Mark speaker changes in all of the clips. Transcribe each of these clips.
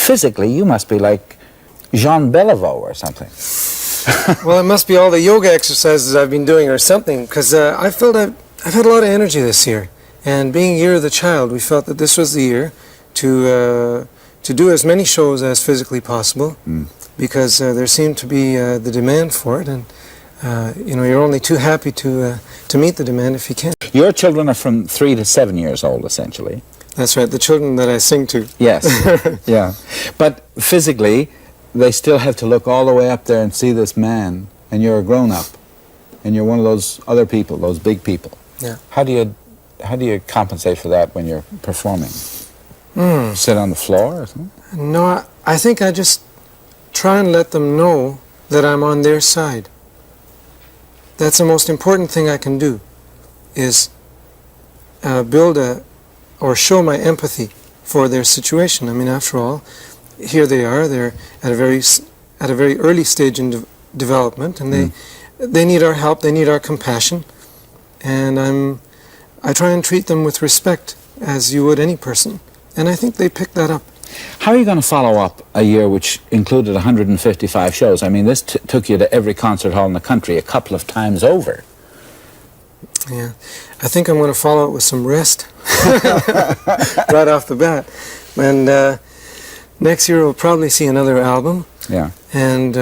Speaker 1: physically, you must be like Jean Beliveau or something.
Speaker 2: Well, it must be all the yoga exercises I've been doing or something, because I felt I've had a lot of energy this year. And being Year of the Child, we felt that this was the year to do as many shows as physically possible, because there seemed to be the demand for it, and you know, you're only too happy to meet the demand if you can.
Speaker 1: Your children are from 3 to 7 years old, essentially.
Speaker 2: That's right, the children that I sing to.
Speaker 1: Yes, yeah. But physically, they still have to look all the way up there and see this man, and you're a grown-up, and you're one of those other people, those big people.
Speaker 2: Yeah.
Speaker 1: How do you compensate for that when you're performing? Sit on the floor or something?
Speaker 2: No, I think I just try and let them know that I'm on their side. That's the most important thing I can do, is build or show my empathy for their situation. I mean, after all, here they are. They're at a very early stage in development, and they need our help. They need our compassion, and I try and treat them with respect, as you would any person, and I think they pick that up.
Speaker 1: How are you going to follow up a year which included 155 shows? I mean, this took you to every concert hall in the country a couple of times over.
Speaker 2: Yeah, I think I'm going to follow it with some rest right off the bat. And next year we'll probably see another album.
Speaker 1: Yeah.
Speaker 2: And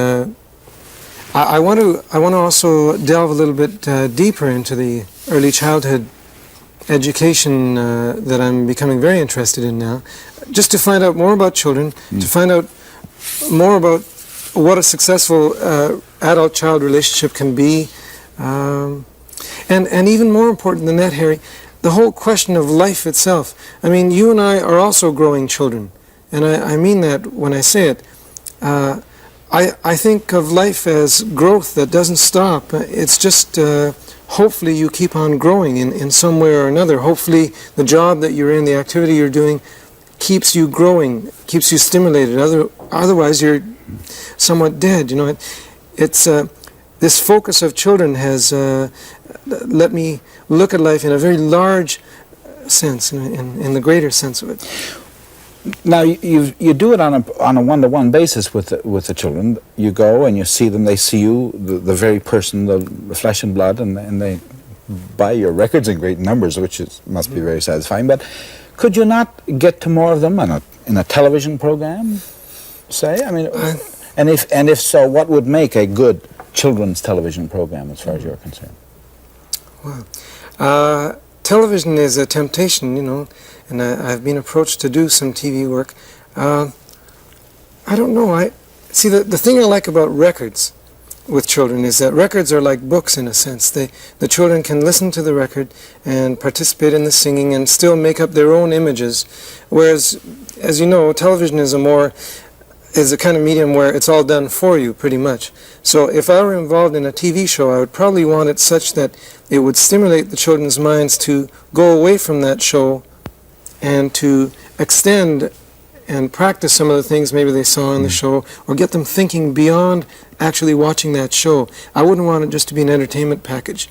Speaker 2: I want to also delve a little bit deeper into the early childhood education that I'm becoming very interested in now, just to find out more about children, to find out more about what a successful adult-child relationship can be, and even more important than that, Harry, the whole question of life itself. I mean, you and I are also growing children, and I mean that when I say it. I think of life as growth that doesn't stop. It's just hopefully you keep on growing in some way or another. Hopefully the job that you're in, the activity you're doing, keeps you growing, keeps you stimulated. Otherwise you're somewhat dead. You know, it's this focus of children has let me look at life in a very large sense, in the greater sense of it.
Speaker 1: Now you do it on a one-to-one basis with the children. You go and you see them. They see you, the very person, the flesh and blood, and they buy your records in great numbers, which must be very satisfying. But could you not get to more of them in a television program, say? I mean, and if so, what would make a good children's television program, as far as you're concerned?
Speaker 2: Well, television is a temptation, you know. And I've been approached to do some TV work. I don't know. See, the thing I like about records with children is that records are like books in a sense. The children can listen to the record and participate in the singing and still make up their own images. Whereas, as you know, television is a kind of medium where it's all done for you, pretty much. So if I were involved in a TV show, I would probably want it such that it would stimulate the children's minds to go away from that show and to extend and practice some of the things maybe they saw in the show, or get them thinking beyond actually watching that show. I wouldn't want it just to be an entertainment package.